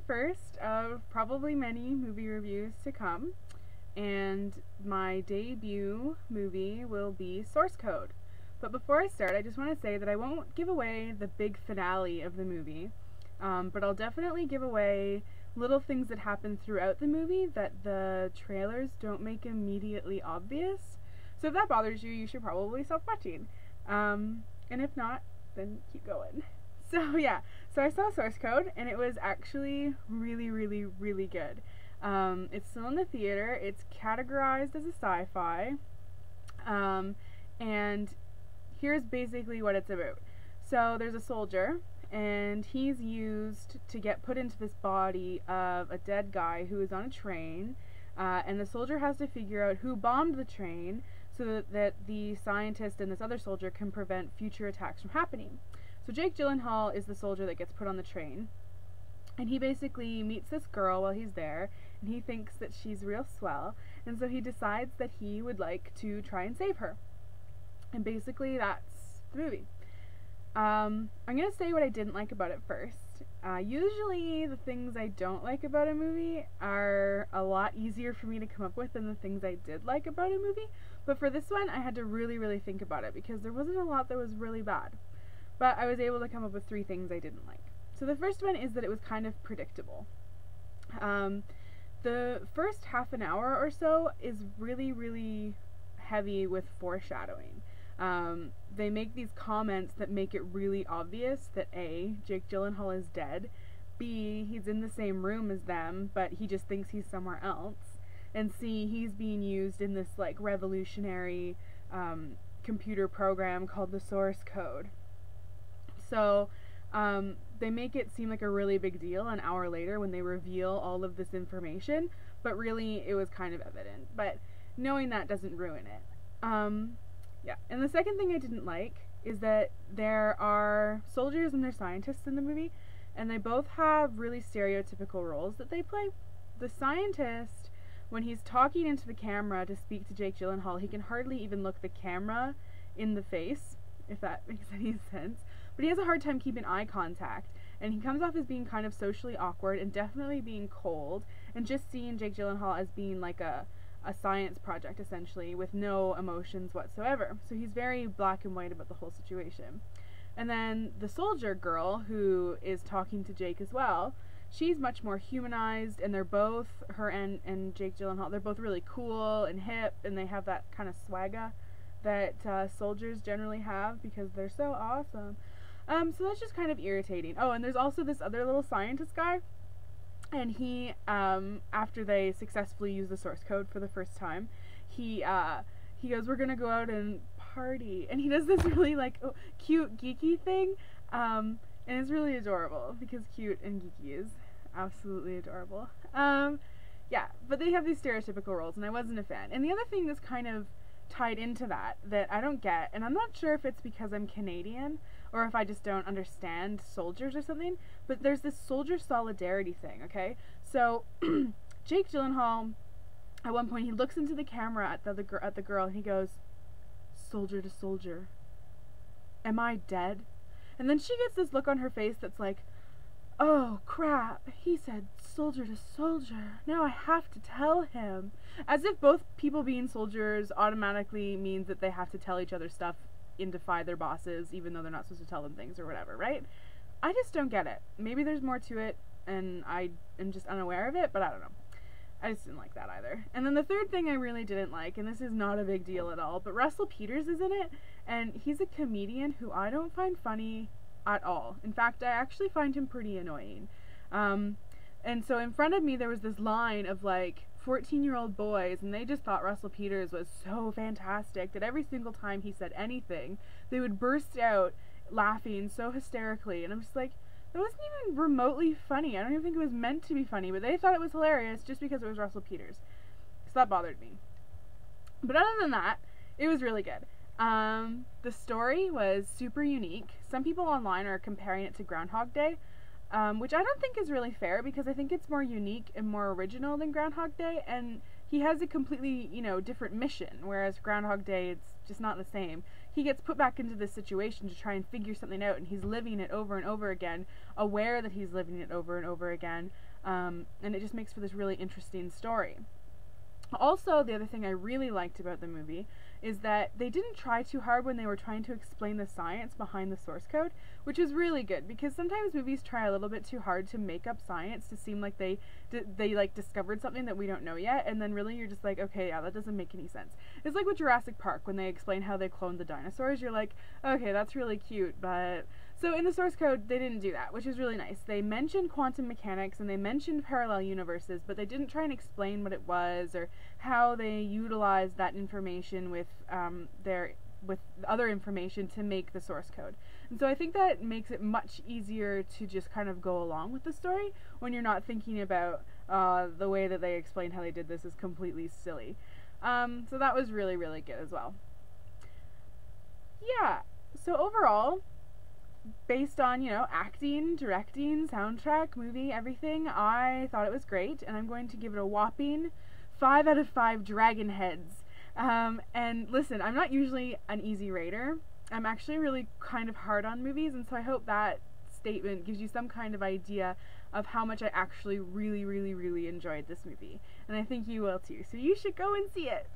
first of probably many movie reviews to come, and my debut movie will be Source Code. But before I start, I just want to say that I won't give away the big finale of the movie, but I'll definitely give away little things that happen throughout the movie that the trailers don't make immediately obvious. So if that bothers you, you should probably stop watching. And if not, then keep going. So yeah, so I saw Source Code, and it was actually really, really, really good. It's still in the theater. It's categorized as a sci-fi. And here's basically what it's about. So there's a soldier, and he's used to get put into this body of a dead guy who is on a train, and the soldier has to figure out who bombed the train so that the scientist and this other soldier can prevent future attacks from happening. So Jake Gyllenhaal is the soldier that gets put on the train, and he basically meets this girl while he's there, and he thinks that she's real swell, and so he decides that he would like to try and save her. And basically that's the movie. I'm going to say what I didn't like about it first. Usually the things I don't like about a movie are a lot easier for me to come up with than the things I did like about a movie, but for this one I had to really, really think about it because there wasn't a lot that was really bad. But I was able to come up with 3 things I didn't like. So the first one is that it was kind of predictable. The first half an hour or so is really, really heavy with foreshadowing. They make these comments that make it really obvious that A, Jake Gyllenhaal is dead, B, he's in the same room as them, but he just thinks he's somewhere else, and C, he's being used in this like revolutionary computer program called the Source Code. So they make it seem like a really big deal an hour later when they reveal all of this information, but really it was kind of evident. But knowing that doesn't ruin it. Yeah, and the second thing I didn't like is that there are soldiers and there's scientists in the movie, and they both have really stereotypical roles that they play. The scientist, when he's talking into the camera to speak to Jake Gyllenhaal, he can hardly even look the camera in the face, if that makes any sense. But he has a hard time keeping eye contact, and he comes off as being kind of socially awkward and definitely being cold, and just seeing Jake Gyllenhaal as being like a science project, essentially, with no emotions whatsoever. So he's very black and white about the whole situation. And then the soldier girl, who is talking to Jake as well, she's much more humanized, and they're both, her and Jake Gyllenhaal, they're both really cool and hip, and they have that kind of swagger that soldiers generally have because they're so awesome. So that's just kind of irritating. Oh, and there's also this other little scientist guy, and he, after they successfully use the source code for the first time, he goes, we're gonna go out and party, and he does this really like cute geeky thing, and it's really adorable because cute and geeky is absolutely adorable. Yeah, but they have these stereotypical roles, and I wasn't a fan. And the other thing that's kind of tied into that I don't get, and I'm not sure if it's because I'm Canadian or if I just don't understand soldiers or something, but there's this soldier solidarity thing, okay? So Jake Gyllenhaal, at one point, he looks into the camera at the girl, and he goes, soldier to soldier, am I dead? And then she gets this look on her face that's like, oh crap, he said soldier to soldier, now I have to tell him. As if both people being soldiers automatically means that they have to tell each other stuff and defy their bosses even though they're not supposed to tell them things or whatever, right? I just don't get it. Maybe there's more to it and I am just unaware of it, but I don't know. I just didn't like that either. And then the third thing I really didn't like, and this is not a big deal at all, but Russell Peters is in it, and he's a comedian who I don't find funny at all. In fact, I actually find him pretty annoying. And so in front of me there was this line of like 14-year-old boys, and they just thought Russell Peters was so fantastic that every single time he said anything, they would burst out laughing so hysterically, and I'm just like, that wasn't even remotely funny. I don't even think it was meant to be funny, but they thought it was hilarious just because it was Russell Peters. So that bothered me. But other than that, it was really good. The story was super unique. Some people online are comparing it to Groundhog Day, which I don't think is really fair because I think it's more unique and more original than Groundhog Day, and he has a completely, different mission, whereas Groundhog Day, it's just not the same. He gets put back into this situation to try and figure something out, and he's living it over and over again, aware that he's living it over and over again, and it just makes for this really interesting story. Also, the other thing I really liked about the movie is that they didn't try too hard when they were trying to explain the science behind the source code, which is really good, because sometimes movies try a little bit too hard to make up science to seem like they like discovered something that we don't know yet, and then really you're just like, okay, yeah, that doesn't make any sense. It's like with Jurassic Park when they explain how they cloned the dinosaurs. You're like, okay, that's really cute, but... So in the source code, they didn't do that, which is really nice. They mentioned quantum mechanics and they mentioned parallel universes, but they didn't try and explain what it was or how they utilized that information with with other information to make the source code. And so I think that makes it much easier to just kind of go along with the story when you're not thinking about the way that they explained how they did this is completely silly. So that was really, really good as well. Yeah, so overall, based on, acting, directing, soundtrack, movie, everything, I thought it was great, and I'm going to give it a whopping 5 out of 5 dragon heads. And listen, I'm not usually an easy rater. I'm actually really kind of hard on movies, and so I hope that statement gives you some kind of idea of how much I actually really, really, really enjoyed this movie. And I think you will too, so you should go and see it.